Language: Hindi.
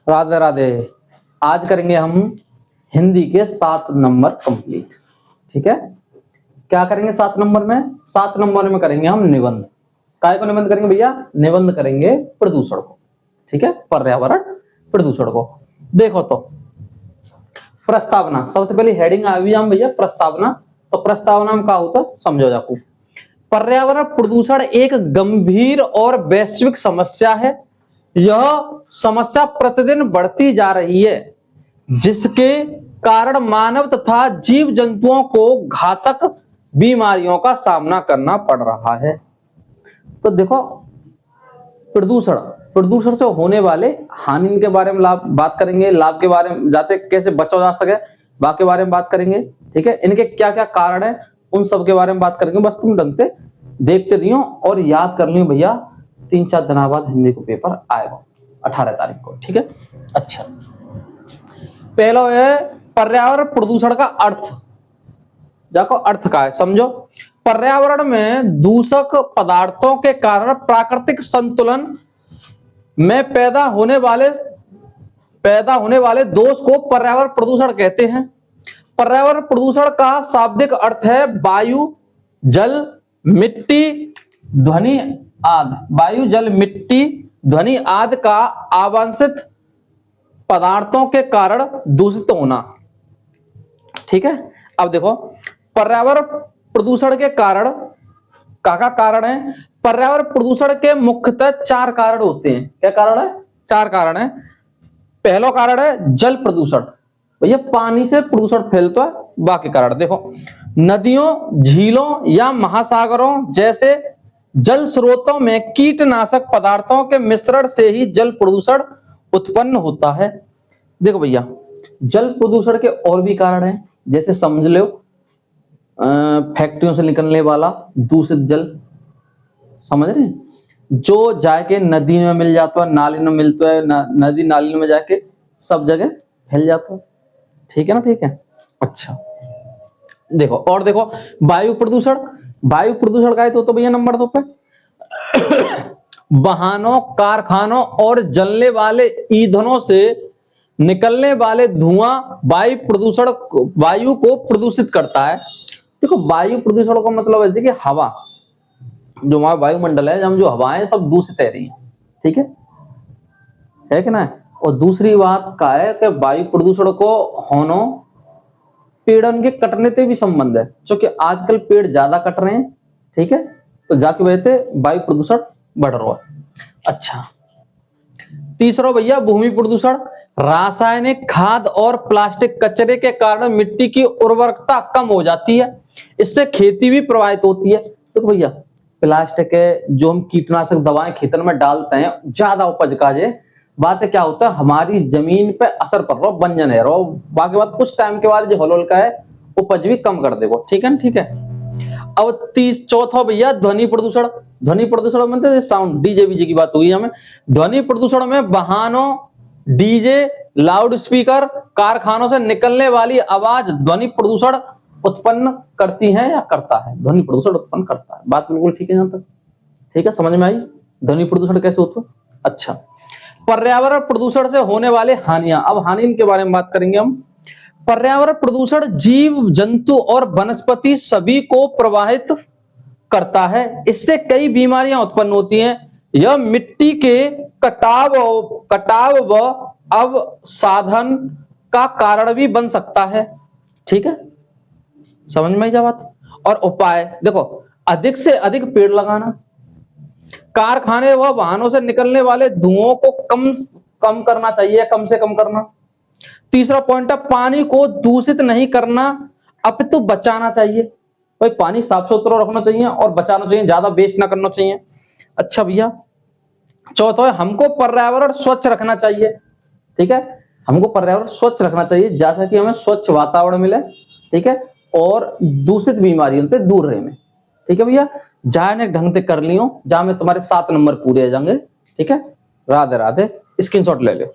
राधे राधे। आज करेंगे हम हिंदी के 7 नंबर कंप्लीट। ठीक है, क्या करेंगे 7 नंबर में? 7 नंबर में करेंगे हम निबंध। काय को निबंध करेंगे भैया? निबंध करेंगे प्रदूषण को। ठीक है, पर्यावरण प्रदूषण को। देखो तो प्रस्तावना, सबसे पहले हेडिंग आई हम भैया प्रस्तावना। तो प्रस्तावना में क्या होता समझो जाको। पर्यावरण प्रदूषण एक गंभीर और वैश्विक समस्या है। यह समस्या प्रतिदिन बढ़ती जा रही है, जिसके कारण मानव तथा जीव जंतुओं को घातक बीमारियों का सामना करना पड़ रहा है। तो देखो प्रदूषण, प्रदूषण से होने वाले हानि के बारे में बात करेंगे, लाभ के बारे में जाते कैसे बचा जा सके बाकी बारे में बात करेंगे। ठीक है, इनके क्या क्या कारण है उन सब के बारे में बात करेंगे। बस तुम ढंग से देखते रहियो और याद कर लियो भैया, 3-4 दिन बाद हिंदी को पेपर आएगा 18 तारीख को। ठीक है, अच्छा पहला है पर्यावरण प्रदूषण का अर्थ। देखो अर्थ का है समझो। पर्यावरण में दूषक पदार्थों के कारण प्राकृतिक संतुलन में पैदा होने वाले दोष को पर्यावरण प्रदूषण कहते हैं। पर्यावरण प्रदूषण का शाब्दिक अर्थ है वायु, जल, मिट्टी, ध्वनि आदि। वायु, जल, मिट्टी, ध्वनि आदि का आवांशित पदार्थों के कारण दूषित होना। ठीक है, अब देखो पर्यावरण प्रदूषण के कारण का कारण है। पर्यावरण प्रदूषण के मुख्यतः 4 कारण होते हैं। क्या कारण है? 4 कारण है। पहला कारण है जल प्रदूषण। भैया पानी से प्रदूषण फैलता है। बाकी कारण देखो, नदियों, झीलों या महासागरों जैसे जल स्रोतों में कीटनाशक पदार्थों के मिश्रण से ही जल प्रदूषण उत्पन्न होता है। देखो भैया जल प्रदूषण के और भी कारण हैं, जैसे समझ लो फैक्ट्रियों से निकलने वाला दूषित जल, समझ रहे हैं, जो जाके नदी में मिल जाता है, नाली में मिलता है, नदी नाली में जाके सब जगह फैल जाता है। ठीक है ना? ठीक है, अच्छा देखो और देखो वायु प्रदूषण। वायु प्रदूषण का है तो भैया नंबर 2 पे वाहनों, कारखानों और जलने वाले ईंधनों से निकलने वाले धुआं वायु प्रदूषण, वायु को प्रदूषित करता है। देखो वायु प्रदूषण का मतलब है कि हवा, जो हमारा वायुमंडल है, हम जो हवाएं सब दूषित है रही है। ठीक है कि ना? और दूसरी बात क्या है कि वायु प्रदूषण को होनो पेड़न के कटने से भी संबंध है, क्योंकि आजकल पेड़ ज्यादा कट रहे हैं। ठीक है, तो जाके वजह से वायु प्रदूषण बढ़ रहा है। अच्छा तीसरा भैया भूमि प्रदूषण। रासायनिक खाद और प्लास्टिक कचरे के कारण मिट्टी की उर्वरकता कम हो जाती है, इससे खेती भी प्रभावित होती है। तो भैया प्लास्टिक है, जो हम कीटनाशक दवाएं खेतन में डालते हैं ज्यादा उपज का जे बात है, क्या होता है हमारी जमीन पे असर पड़ रहा, बंजन है रहा, बाकी बात कुछ टाइम के बाद जो हलोल का है उपज भी कम कर देगा। ठीक है ना? ठीक है, अब चौथा भैया ध्वनि प्रदूषण। ध्वनि प्रदूषण मतलब साउंड, डीजे बीजे की बात हुई हमें। ध्वनि प्रदूषण में वाहनों, डीजे, लाउड स्पीकर, कारखानों से निकलने वाली आवाज ध्वनि प्रदूषण उत्पन्न करती है या करता है? ध्वनि प्रदूषण उत्पन्न करता है। बात बिल्कुल ठीक है यहाँ तक? ठीक है, समझ में आई ध्वनि प्रदूषण कैसे होता है? अच्छा पर्यावरण प्रदूषण से होने वाले हानियां। अब हानि के बारे में बात करेंगे हम। पर्यावरण प्रदूषण जीव जंतु और वनस्पति सभी को प्रभावित करता है, इससे कई बीमारियां उत्पन्न होती हैं। यह मिट्टी के कटाव व अवसाधन का कारण भी बन सकता है। ठीक है, समझ में आई जा बात? और उपाय देखो, अधिक से अधिक पेड़ लगाना, कारखाने व वाहनों से निकलने वाले धुओं को कम करना चाहिए, कम से कम करना। तीसरा पॉइंट है पानी को दूषित नहीं करना अपितु बचाना चाहिए। भाई पानी साफ सुथरा रखना चाहिए और बचाना चाहिए, ज्यादा वेस्ट ना करना चाहिए। अच्छा भैया चौथा है हमको पर्यावरण स्वच्छ रखना चाहिए। ठीक है, हमको पर्यावरण स्वच्छ रखना चाहिए जैसा कि हमें स्वच्छ वातावरण मिले। ठीक है, और दूषित बीमारियों से दूर रहे में। ठीक है भैया, जाने ढंग से कर लियो, जहां में तुम्हारे 7 नंबर पूरे आ जाएंगे। ठीक है, राधे राधे, स्क्रीनशॉट ले लो।